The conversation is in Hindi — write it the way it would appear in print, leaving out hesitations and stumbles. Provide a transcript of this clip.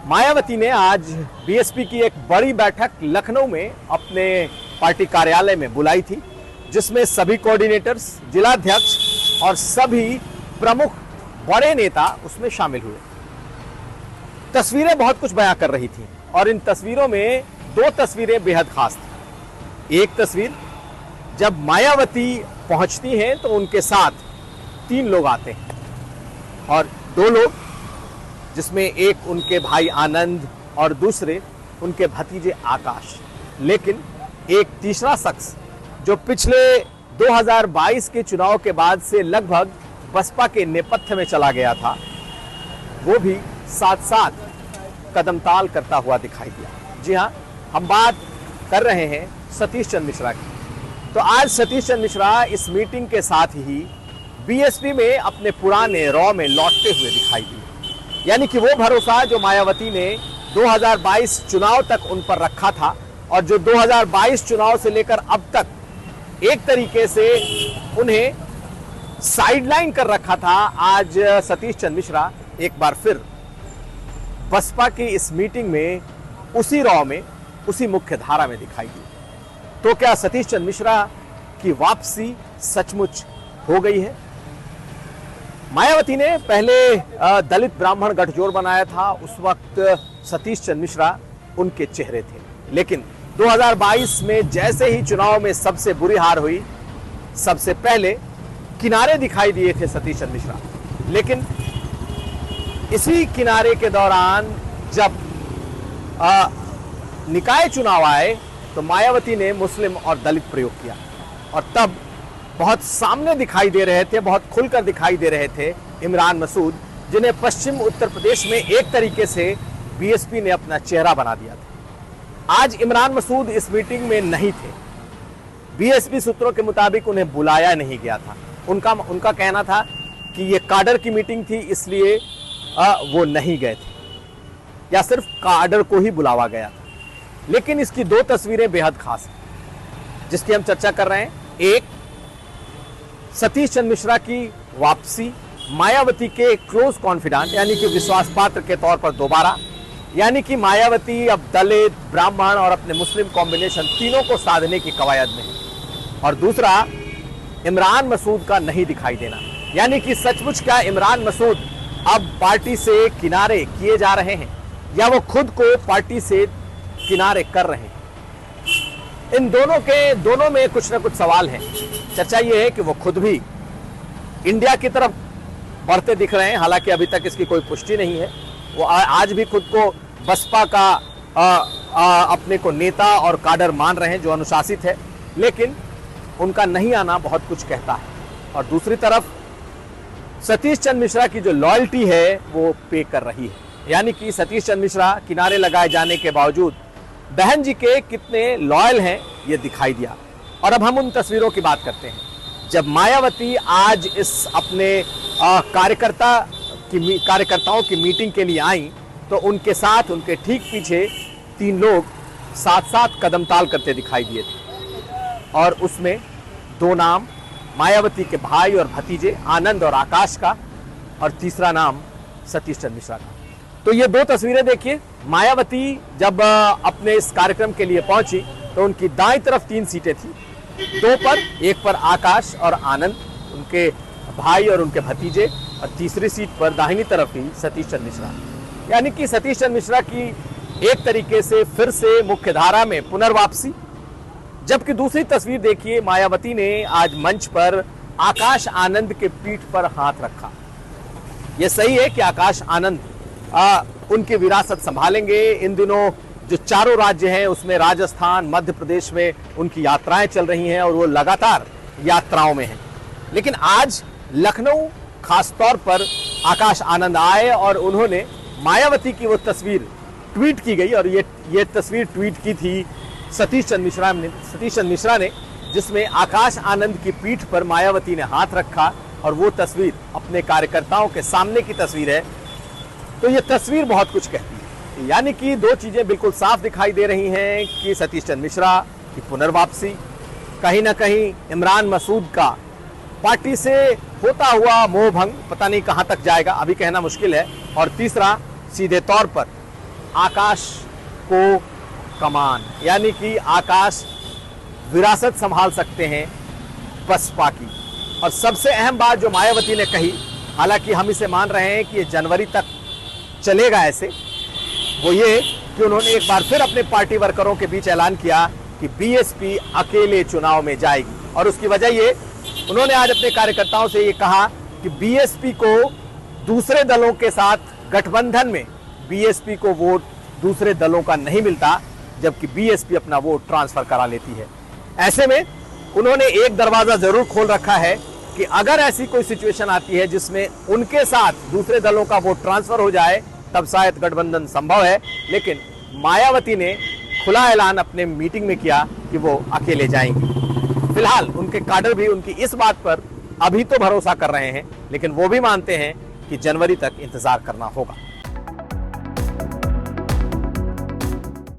मायावती ने आज बीएसपी की एक बड़ी बैठक लखनऊ में अपने पार्टी कार्यालय में बुलाई थी, जिसमें सभी कोऑर्डिनेटर्स, जिलाध्यक्ष और सभी प्रमुख बड़े नेता उसमें शामिल हुए। तस्वीरें बहुत कुछ बयां कर रही थी और इन तस्वीरों में दो तस्वीरें बेहद खास थी। एक तस्वीर जब मायावती पहुंचती हैं तो उनके साथ 3 लोग आते हैं और 2 लोग, जिसमें एक उनके भाई आनंद और दूसरे उनके भतीजे आकाश। लेकिन एक तीसरा शख्स जो पिछले 2022 के चुनाव के बाद से लगभग बसपा के नेपथ्य में चला गया था, वो भी साथ साथ कदमताल करता हुआ दिखाई दिया। जी हाँ, हम बात कर रहे हैं सतीश चंद्र मिश्रा की। तो आज सतीश चंद्र मिश्रा इस मीटिंग के साथ ही बीएसपी में अपने पुराने रॉ में लौटते हुए दिखाई दिए। यानी कि वो भरोसा जो मायावती ने 2022 चुनाव तक उन पर रखा था और जो 2022 चुनाव से लेकर अब तक एक तरीके से उन्हें साइडलाइन कर रखा था, आज सतीश चंद्र मिश्रा एक बार फिर बसपा की इस मीटिंग में उसी रॉ में, उसी मुख्य धारा में दिखाई दी। तो क्या सतीश चंद्र मिश्रा की वापसी सचमुच हो गई है? मायावती ने पहले दलित ब्राह्मण गठजोड़ बनाया था, उस वक्त सतीश चंद्र मिश्रा उनके चेहरे थे। लेकिन 2022 में जैसे ही चुनाव में सबसे बुरी हार हुई, सबसे पहले किनारे दिखाई दिए थे सतीश चंद्र मिश्रा। लेकिन इसी किनारे के दौरान जब निकाय चुनाव आए तो मायावती ने मुस्लिम और दलित प्रयोग किया और तब बहुत सामने दिखाई दे रहे थे, बहुत खुलकर दिखाई दे रहे थे इमरान मसूद, जिन्हें पश्चिम उत्तर प्रदेश में एक तरीके से बीएसपी ने अपना चेहरा बना दिया था। आज इमरान मसूद इस मीटिंग में नहीं थे। बीएसपी सूत्रों के मुताबिक उन्हें बुलाया नहीं गया था। उनका कहना था कि ये काडर की मीटिंग थी, इसलिए वो नहीं गए थे, या सिर्फ काडर को ही बुलावा गया था। लेकिन इसकी 2 तस्वीरें बेहद खास हैं जिसकी हम चर्चा कर रहे हैं। एक, सतीश चंद्र मिश्रा की वापसी, मायावती के क्लोज कॉन्फिडेंट यानी कि विश्वास पात्र के तौर पर दोबारा, यानी कि मायावती अब दलित, ब्राह्मण और अपने मुस्लिम कॉम्बिनेशन तीनों को साधने की कवायद में है। और दूसरा, इमरान मसूद का नहीं दिखाई देना, यानी कि सचमुच क्या इमरान मसूद अब पार्टी से किनारे किए जा रहे हैं या वो खुद को पार्टी से किनारे कर रहे हैं? इन दोनों में कुछ ना कुछ सवाल हैं। चर्चा ये है कि वो खुद भी इंडिया की तरफ बढ़ते दिख रहे हैं, हालांकि अभी तक इसकी कोई पुष्टि नहीं है। वो आज भी खुद को बसपा का अपने को नेता और काडर मान रहे हैं जो अनुशासित है, लेकिन उनका नहीं आना बहुत कुछ कहता है। और दूसरी तरफ सतीश चंद्र मिश्रा की जो लॉयल्टी है वो पे कर रही है, यानी कि सतीश चंद्र मिश्रा किनारे लगाए जाने के बावजूद बहन जी के कितने लॉयल हैं ये दिखाई दिया। और अब हम उन तस्वीरों की बात करते हैं जब मायावती आज इस अपने कार्यकर्ताओं की मीटिंग के लिए आई तो उनके साथ, उनके ठीक पीछे 3 लोग साथ साथ कदमताल करते दिखाई दिए थे और उसमें 2 नाम मायावती के भाई और भतीजे आनंद और आकाश का और तीसरा नाम सतीश चंद्र मिश्रा का। तो ये 2 तस्वीरें देखिए। मायावती जब अपने इस कार्यक्रम के लिए पहुंची तो उनकी दाईं तरफ 3 सीटें थी, 2 पर, एक पर आकाश और आनंद उनके भाई और उनके भतीजे, और तीसरी सीट पर दाहिनी तरफ ही सतीश चंद्र मिश्रा। यानी कि सतीश चंद्र मिश्रा की एक तरीके से फिर से मुख्य धारा में पुनर्वापसी। जबकि दूसरी तस्वीर देखिए, मायावती ने आज मंच पर आकाश आनंद के पीठ पर हाथ रखा। यह सही है कि आकाश आनंद उनकी विरासत संभालेंगे। इन दिनों जो चारों राज्य हैं उसमें राजस्थान, मध्य प्रदेश में उनकी यात्राएं चल रही हैं और वो लगातार यात्राओं में हैं। लेकिन आज लखनऊ खास तौर पर आकाश आनंद आए और उन्होंने मायावती की वो तस्वीर ट्वीट की गई और ये तस्वीर ट्वीट की थी सतीश चंद्र मिश्रा ने, जिसमें आकाश आनंद की पीठ पर मायावती ने हाथ रखा और वो तस्वीर अपने कार्यकर्ताओं के सामने की तस्वीर है। तो ये तस्वीर बहुत कुछ कहती है, यानी कि 2 चीजें बिल्कुल साफ दिखाई दे रही हैं कि सतीश चंद्र मिश्रा की पुनर्वापसी, कहीं ना कहीं इमरान मसूद का पार्टी से होता हुआ मोह भंग, पता नहीं कहां तक जाएगा, अभी कहना मुश्किल है। और तीसरा, सीधे तौर पर आकाश को कमान, यानी कि आकाश विरासत संभाल सकते हैं बसपा की। और सबसे अहम बात जो मायावती ने कही, हालांकि हम इसे मान रहे हैं कि ये जनवरी तक चलेगा ऐसे, वो ये कि उन्होंने एक बार फिर अपने पार्टी वर्करों के बीच ऐलान किया कि बीएसपी अकेले चुनाव में जाएगी। और उसकी वजह ये, उन्होंने आज अपने कार्यकर्ताओं से ये कहा कि बीएसपी को दूसरे दलों के साथ गठबंधन में बीएसपी को वोट दूसरे दलों का नहीं मिलता, जबकि बीएसपी अपना वोट ट्रांसफर करा लेती है। ऐसे में उन्होंने एक दरवाजा जरूर खोल रखा है कि अगर ऐसी कोई सिचुएशन आती है जिसमें उनके साथ दूसरे दलों का वोट ट्रांसफर हो जाए, तब शायद गठबंधन संभव है। लेकिन मायावती ने खुला ऐलान अपने मीटिंग में किया कि वो अकेले जाएंगी। फिलहाल उनके काडर भी उनकी इस बात पर अभी तो भरोसा कर रहे हैं, लेकिन वो भी मानते हैं कि जनवरी तक इंतजार करना होगा।